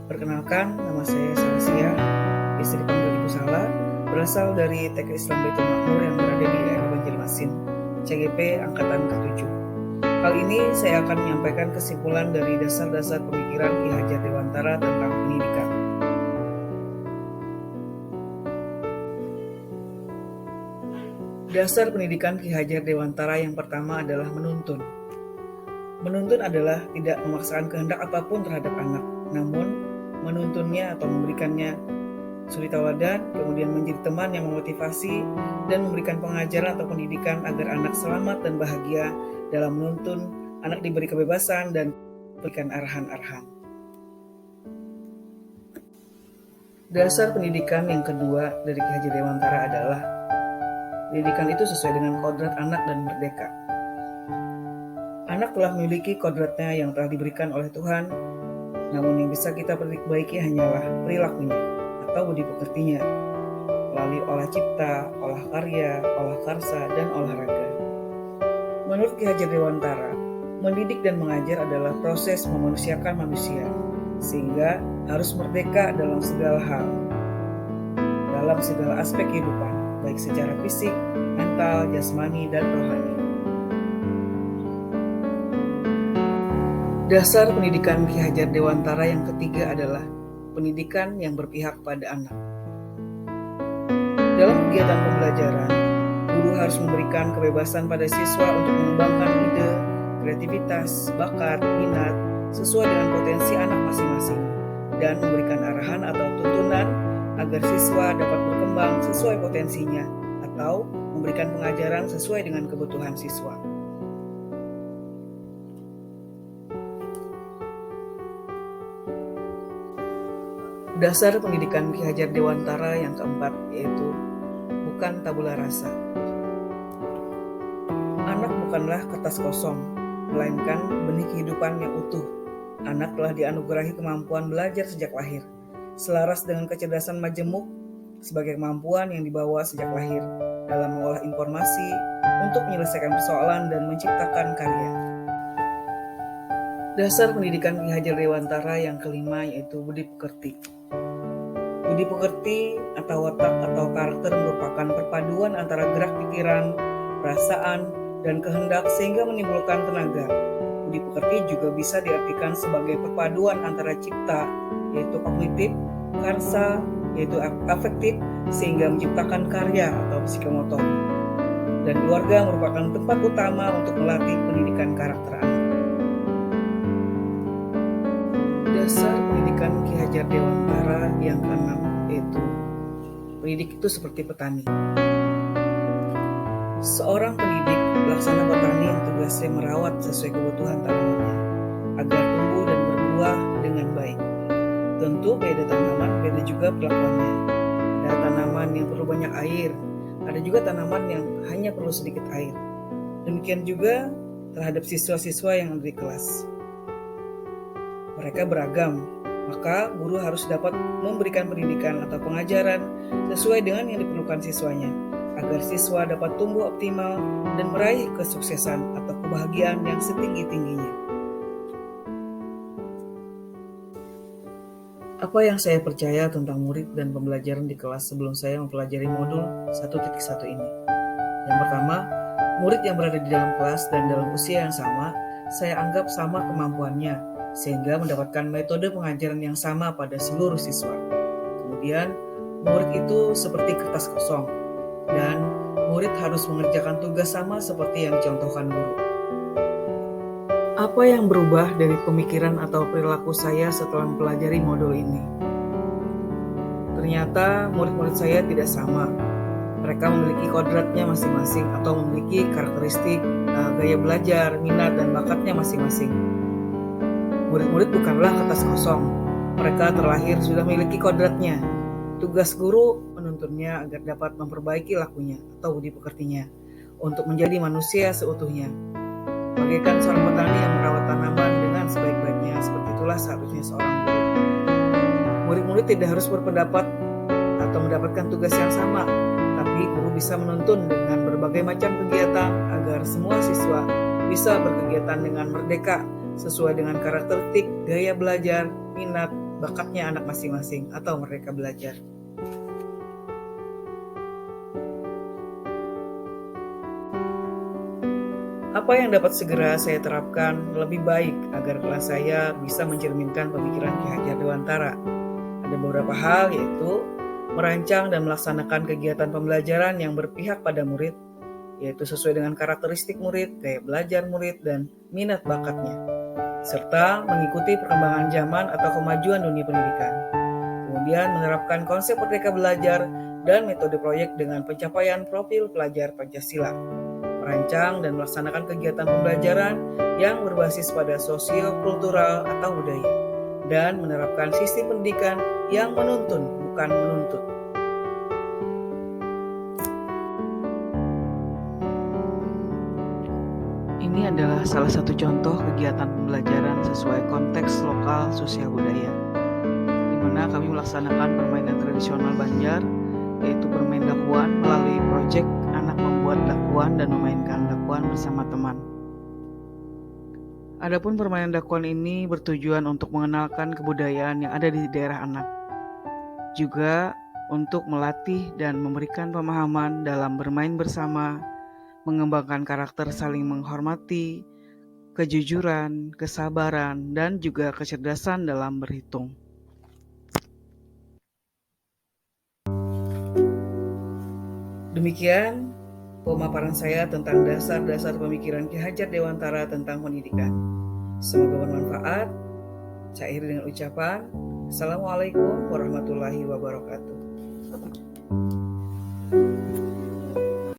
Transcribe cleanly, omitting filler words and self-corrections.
Perkenalkan, nama saya Celestia, istri dipanggil Ibu Sala, berasal dari TK Islam Baitul Makmur yang berada di daerah Banjarmasin, CGP Angkatan ke-7. Kali ini saya akan menyampaikan kesimpulan dari dasar-dasar pemikiran Ki Hajar Dewantara tentang pendidikan. Dasar pendidikan Ki Hajar Dewantara yang pertama adalah menuntun. Menuntun adalah tidak memaksakan kehendak apapun terhadap anak, namun menuntunnya atau memberikannya suri tauladan, kemudian menjadi teman yang memotivasi dan memberikan pengajaran atau pendidikan agar anak selamat dan bahagia dalam menuntun. Anak diberi kebebasan dan berikan arahan-arahan. Dasar pendidikan yang kedua dari Ki Hajar Dewantara adalah pendidikan itu sesuai dengan kodrat anak dan merdeka. Anak telah memiliki kodratnya yang telah diberikan oleh Tuhan, namun yang bisa kita perbaiki hanyalah perilakunya atau budi pekertinya melalui olah cipta, olah karya, olah karsa, dan olahraga. Menurut Ki Hajar Dewantara, mendidik dan mengajar adalah proses memanusiakan manusia, sehingga harus merdeka dalam segala hal, dalam segala aspek kehidupan, baik secara fisik, mental, jasmani, dan rohani. Dasar pendidikan Ki Hajar Dewantara yang ketiga adalah pendidikan yang berpihak pada anak. Dalam kegiatan pembelajaran, guru harus memberikan kebebasan pada siswa untuk mengembangkan ide, kreativitas, bakat, minat sesuai dengan potensi anak masing-masing dan memberikan arahan atau tuntunan agar siswa dapat berkembang sesuai potensinya atau memberikan pengajaran sesuai dengan kebutuhan siswa. Dasar pendidikan Ki Hajar Dewantara yang keempat yaitu bukan tabula rasa. Anak bukanlah kertas kosong, melainkan benih kehidupan yang utuh. Anak telah dianugerahi kemampuan belajar sejak lahir, selaras dengan kecerdasan majemuk sebagai kemampuan yang dibawa sejak lahir dalam mengolah informasi untuk menyelesaikan persoalan dan menciptakan karya. Dasar pendidikan Ki Hajar Dewantara yang kelima yaitu budi pekerti. Budi pekerti atau watak atau karakter merupakan perpaduan antara gerak pikiran, perasaan, dan kehendak sehingga menimbulkan tenaga. Budi pekerti juga bisa diartikan sebagai perpaduan antara cipta, yaitu kognitif, karsa, yaitu afektif, sehingga menciptakan karya atau psikomotor. Dan keluarga merupakan tempat utama untuk melatih pendidikan karakter anak. Dasar pendidikan Ki Hajar Dewantara yang keenam yaitu pendidik itu seperti petani. Seorang pendidik pelaksana petani yang tugasnya merawat sesuai kebutuhan tanamannya agar tumbuh dan berbuah dengan baik. Tentu beda tanaman, beda juga perlakuannya. Ada tanaman yang perlu banyak air, ada juga tanaman yang hanya perlu sedikit air. Demikian juga terhadap siswa-siswa yang ada di kelas. Mereka beragam, maka guru harus dapat memberikan pendidikan atau pengajaran sesuai dengan yang diperlukan siswanya, agar siswa dapat tumbuh optimal dan meraih kesuksesan atau kebahagiaan yang setinggi-tingginya. Apa yang saya percaya tentang murid dan pembelajaran di kelas sebelum saya mempelajari modul 1.1 ini? Yang pertama, murid yang berada di dalam kelas dan dalam usia yang sama, saya anggap sama kemampuannya, sehingga mendapatkan metode pengajaran yang sama pada seluruh siswa. Kemudian, murid itu seperti kertas kosong, dan murid harus mengerjakan tugas sama seperti yang dicontohkan guru. Apa yang berubah dari pemikiran atau perilaku saya setelah mempelajari modul ini? Ternyata murid-murid saya tidak sama. Mereka memiliki kodratnya masing-masing atau memiliki karakteristik, gaya belajar, minat, dan bakatnya masing-masing. Murid-murid bukanlah kertas kosong. Mereka terlahir sudah memiliki kodratnya. Tugas guru menuntunnya agar dapat memperbaiki lakunya atau budi pekertinya untuk menjadi manusia seutuhnya. Bagaikan seorang petani yang merawat tanaman dengan sebaik-baiknya, seperti itulah seharusnya seorang guru. Murid-murid tidak harus berpendapat atau mendapatkan tugas yang sama, tapi guru bisa menuntun dengan berbagai macam kegiatan agar semua siswa bisa berkegiatan dengan merdeka sesuai dengan karakteristik, gaya belajar, minat, bakatnya anak masing-masing atau merdeka belajar. Apa yang dapat segera saya terapkan lebih baik agar kelas saya bisa mencerminkan pemikiran Ki Hajar Dewantara? Ada beberapa hal, yaitu merancang dan melaksanakan kegiatan pembelajaran yang berpihak pada murid, yaitu sesuai dengan karakteristik murid, gaya belajar murid, dan minat bakatnya, serta mengikuti perkembangan zaman atau kemajuan dunia pendidikan. Kemudian menerapkan konsep merdeka belajar dan metode proyek dengan pencapaian profil pelajar Pancasila. Merancang dan melaksanakan kegiatan pembelajaran yang berbasis pada sosio-kultural atau budaya, dan menerapkan sistem pendidikan yang menuntun, bukan menuntut. Ini adalah salah satu contoh kegiatan pembelajaran sesuai konteks lokal sosial budaya, di mana kami melaksanakan permainan tradisional Banjar, yaitu bermain dakuan melalui proyek anak membuat dakuan dan memainkan dakuan bersama teman. Adapun permainan dakuan ini bertujuan untuk mengenalkan kebudayaan yang ada di daerah anak, juga untuk melatih dan memberikan pemahaman dalam bermain bersama, mengembangkan karakter saling menghormati, kejujuran, kesabaran, dan juga kecerdasan dalam berhitung. Demikian pemaparan saya tentang dasar-dasar pemikiran Ki Hajar Dewantara tentang pendidikan. Semoga bermanfaat. Saya akhiri dengan ucapan Assalamualaikum warahmatullahi wabarakatuh.